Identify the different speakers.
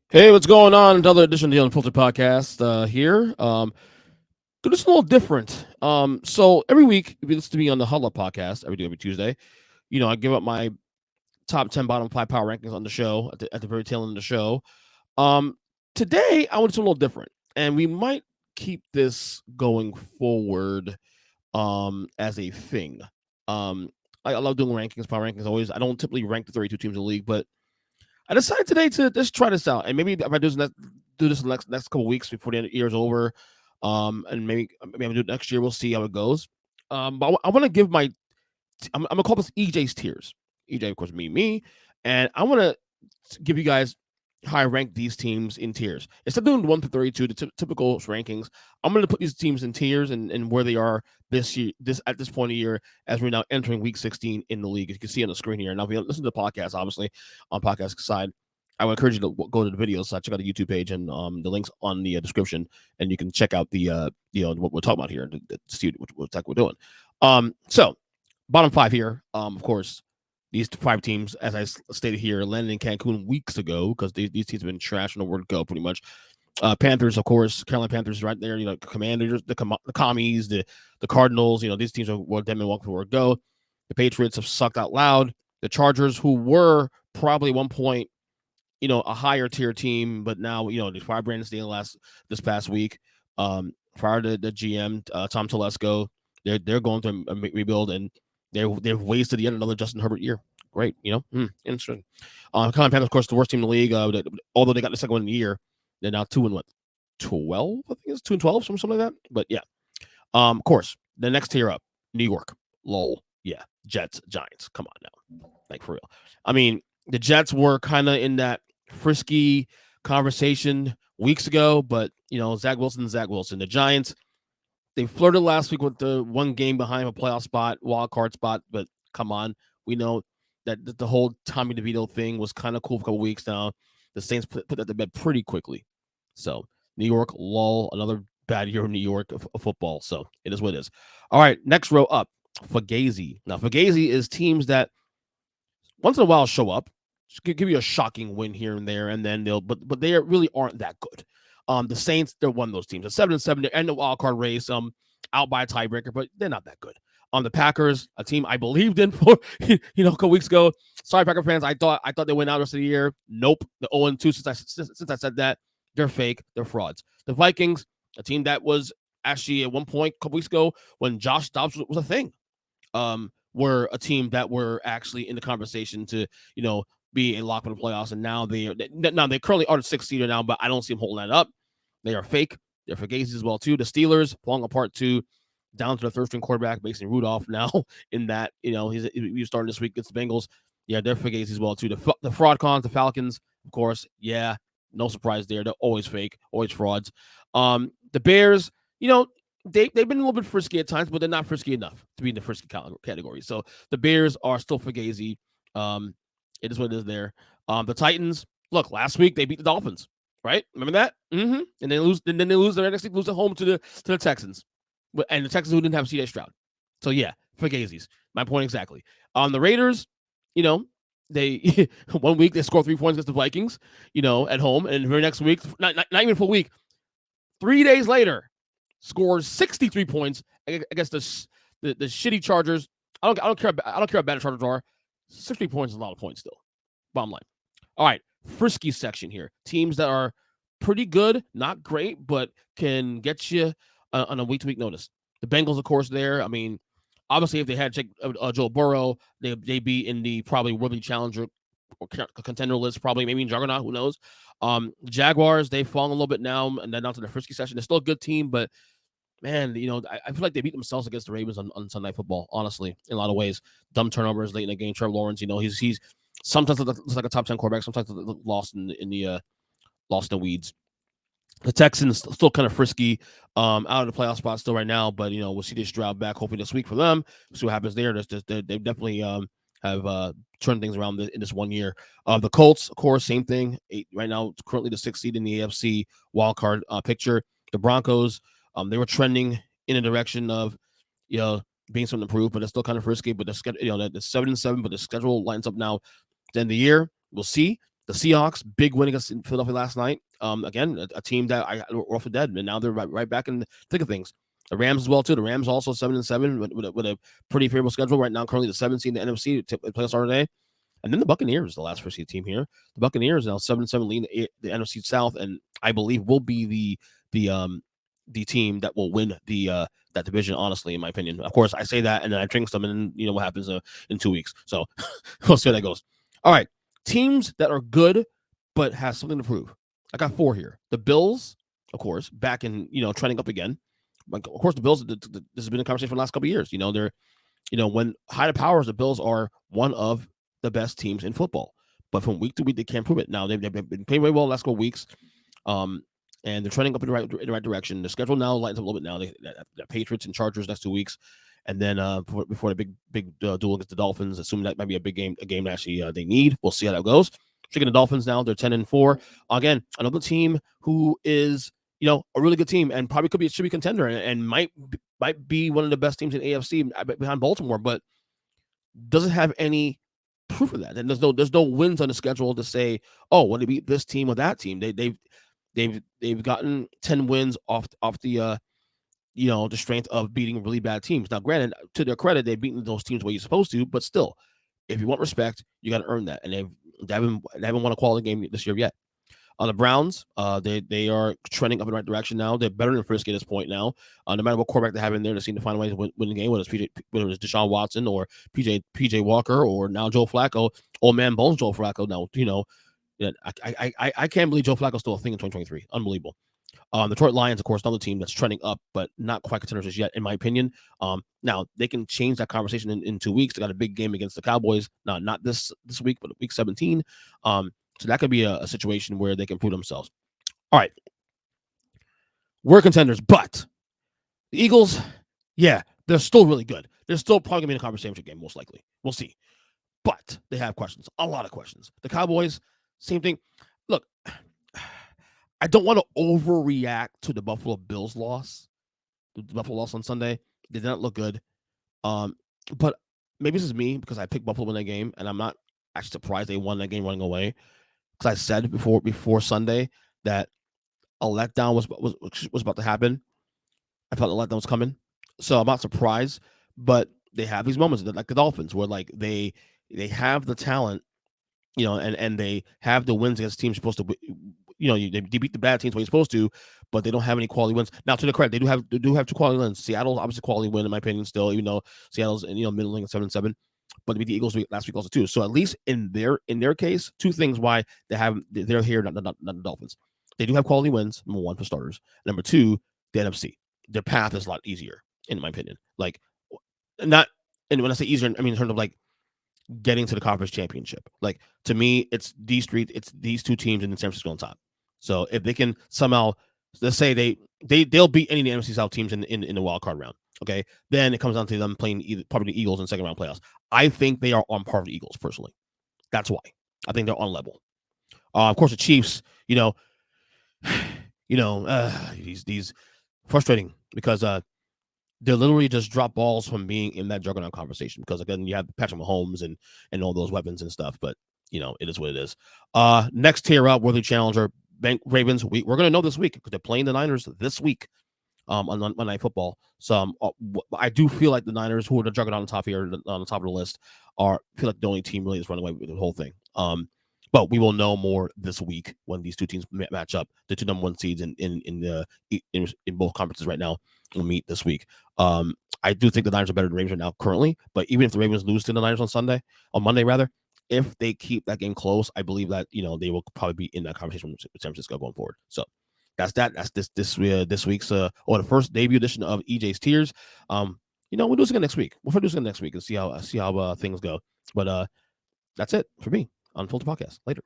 Speaker 1: Hey, what's going on? Another edition of the Unfiltered podcast here. This is a little different. So every week, if you listen to me on the Huddle Up podcast, every Tuesday, I give up my top 10, bottom 5 power rankings on the show at the very tail end of the show. Um, Today, I want to do a little different, and we might keep this going forward as a thing. Um, I love doing rankings, power rankings always. I don't typically rank the 32 teams in the league, but I decided today to just try this out, and maybe if I do this in the next couple weeks before the year is over, and maybe I'll do it next year. We'll see how it goes. But I want to give I'm gonna call this EJ's tiers. EJ, of course, me, and I want to give you guys how I rank these teams in tiers. Instead of doing 1 through 32, the typical rankings, I'm going to put these teams in tiers and where they are this year, this at this point of year, as we're now entering week 16 in the league. As you can see on the screen here. Now, if you listen to the podcast, obviously on podcast side, I would encourage you to go to the videos. So check out the YouTube page and the links on the description, and you can check out the what we're talking about here, the studio, what we're doing. So bottom 5 here, of course. These 5 teams, as I stated here, landed in Cancun weeks ago because these teams have been trashed on the word go pretty much. Panthers, of course, Carolina Panthers right there. Commanders, the Commies, the Cardinals. These teams are them and walk for word go. The Patriots have sucked out loud. The Chargers, who were probably at one point, a higher tier team, but now they fired Brandon Staley this past week. Fired the GM Tom Telesco. They're going through a rebuild, and they've wasted yet another Justin Herbert year. Great, interesting. Carolina Panthers, of course, the worst team in the league. Although they got the second one in the year, they're now 2-12. I think it's 2-12, something like that. But yeah, of course, the next tier up, New York, lol, yeah, Jets, Giants. Come on now, like for real. I mean, the Jets were kind of in that frisky conversation weeks ago, but Zach Wilson. The Giants, they flirted last week with the one game behind a playoff spot, wild card spot, but come on, we know that the whole Tommy DeVito thing was kind of cool for a couple weeks now. The Saints put that to bed pretty quickly. So New York, lol, another bad year in New York of football. So it is what it is. All right, next row up, Fugazi. Now Fugazi is teams that once in a while show up, give you a shocking win here and there, and then but they really aren't that good. The Saints, they're one of those teams. At 7-7, they're in the wild card race, out by a tiebreaker, but they're not that good. The Packers, a team I believed in for a couple weeks ago. Sorry, Packer fans, I thought they went out the rest of the year. Nope, the 0-2 since I said that. They're fake, they're frauds. The Vikings, a team that was actually at one point a couple weeks ago when Josh Dobbs was a thing, were a team that were actually in the conversation to be a lock for the playoffs, and now they currently are the 6th seed now, but I don't see them holding that up. They are fake. They're Fugazi as well too. The Steelers falling apart too, down to the third string quarterback, Mason Rudolph now. In that he's starting this week against the Bengals. Yeah, they're Fugazi as well too. The fraud cons, the Falcons, of course. Yeah, no surprise there. They're always fake, always frauds. The Bears, they've been a little bit frisky at times, but they're not frisky enough to be in the frisky category. So the Bears are still Fugazi. It is what it is there. The Titans, look, last week they beat the Dolphins, right? Remember that? Mm-hmm. And they lose. And then they lose the next week, lose at home to the Texans, and the Texans who didn't have C.J. Stroud. So yeah, Fugazis. My point exactly. The Raiders, they 1 week they score 3 points against the Vikings, at home, and the very next week, not even a full week, 3 days later, scores 63 points against the shitty Chargers. I don't care how bad the Chargers are. 60 points is a lot of points still. Bottom line. All right, frisky section here. Teams that are pretty good, not great, but can get you on a week-to-week notice. The Bengals, of course, there. I mean, obviously, if they had Joe Burrow, they'd be in the probably worthy challenger or contender list, probably maybe in juggernaut. Who knows? The Jaguars, they've fallen a little bit now, and then down to the frisky section. They're still a good team, but man, I feel like they beat themselves against the Ravens on Sunday Night Football, honestly, in a lot of ways. Dumb turnovers late in the game. Trevor Lawrence, he's sometimes looks like a top 10 quarterback, sometimes lost in the weeds. The Texans still kind of frisky, out of the playoff spot still right now, but we'll see this Stroud back hopefully this week for them. We'll see what happens there. They definitely have turned things around in this 1 year. The Colts, of course, same thing. Right now, currently the 6th seed in the AFC wildcard picture. The Broncos, they were trending in a direction of, being something improved, but it's still kind of risky. But the schedule, the 7-7, but the schedule lines up now. Then the year, we'll see. The Seahawks, big win against Philadelphia last night. Again, a team that I were off the dead, and now they're right back in the thick of things. The Rams as well too. The Rams also 7-7 with a pretty favorable schedule right now. Currently the 7th seed in the NFC to play us Saturday. And then the Buccaneers, the last first seed team here. The Buccaneers now 7-7 lead the NFC South, and I believe will be the team that will win that division. Honestly, in my opinion, of course, I say that, and then I jinx them, and you know what happens in 2 weeks. So we'll see how that goes. All right, teams that are good but has something to prove. I got 4 here. The Bills, of course, back in trending up again. Like, of course, the Bills. This has been a conversation for the last couple of years. They're when high to powers, the Bills are one of the best teams in football. But from week to week, they can't prove it. Now they've been playing very well the last couple of weeks, and they're trending up in the right direction. The schedule now lightens up a little bit. Now the Patriots and Chargers next 2 weeks, and then before the big duel against the Dolphins, assuming that might be a game that actually they need. We'll see how that goes. Speaking of the Dolphins, now they're 10-4. Again, another team who is a really good team and probably should be a contender and might be one of the best teams in AFC behind Baltimore, but doesn't have any proof of that. And there's no wins on the schedule to say, oh, when they beat this team or that team. They've gotten 10 wins off the the strength of beating really bad teams. Now, granted, to their credit, they've beaten those teams where you're supposed to, but still, if you want respect, you got to earn that. And they haven't won a quality game this year yet. On the Browns, they are trending up in the right direction now. They're better than Frisky at this point now. No matter what quarterback they have in there, they seem to find a way to win the game, whether it's Deshaun Watson or PJ Walker or now Joe Flacco. Old man Bones Joe Flacco. Now, I can't believe Joe Flacco's still a thing in 2023. Unbelievable. Detroit Lions, of course, another team that's trending up, but not quite contenders just yet, in my opinion. Now they can change that conversation in 2 weeks. They got a big game against the Cowboys. Not this week, but week 17. So that could be a situation where they can prove themselves. All right. We're contenders, but the Eagles, yeah, they're still really good. They're still probably going to be in a conference championship game, most likely. We'll see. But they have questions, a lot of questions. The Cowboys, same thing. Look, I don't want to overreact to the Buffalo Bills loss. The Buffalo loss on Sunday. They did not look good. But maybe this is me because I picked Buffalo in that game, and I'm not actually surprised they won that game running away. Because I said before Sunday that a letdown was about to happen. I felt the letdown was coming, so I'm not surprised. But they have these moments like the Dolphins, where like they have the talent, and they have the wins against teams supposed to. They beat the bad teams when you're supposed to, but they don't have any quality wins. Now, to their credit, they do have 2 quality wins. Seattle, obviously, quality win in my opinion, still, even though Seattle's middling at 7-7. But they beat the Eagles last week also too. So at least in their case, 2 things why they're here, not the Dolphins. They do have quality wins. Number 1 for starters. Number 2, the NFC. Their path is a lot easier, in my opinion. Like not, and when I say easier, I mean in terms of like getting to the conference championship. Like to me, it's these 2 teams in San Francisco on top. So if they can somehow, let's say they'll beat any of the NFC South teams in the wild card round. Okay, then it comes down to them playing probably the Eagles in second round playoffs. I think they are on par with the Eagles personally. That's why I think they're on level. Of course, the Chiefs, these frustrating because they literally just drop balls from being in that juggernaut conversation. Because again, you have Patrick Mahomes and all those weapons and stuff. But it is what it is. Next tier up, worthy challenger, Ravens. We're going to know this week because they're playing the Niners this week. On Monday Night Football. So I do feel like the Niners, who are the juggernaut on the top here, on the top of the list, feel like the only team really that's running away with the whole thing. But we will know more this week when these 2 teams match up. The 2 number 1 seeds in both conferences right now will meet this week. I do think the Niners are better than the Ravens right now currently. But even if the Ravens lose to the Niners on Monday rather, if they keep that game close, I believe that they will probably be in that conversation with San Francisco going forward. So. That's this week's or the first debut edition of EJ's Tears. We'll do this again next week. We'll do this again next week and see how things go. But that's it for me on Filter Podcast. Later.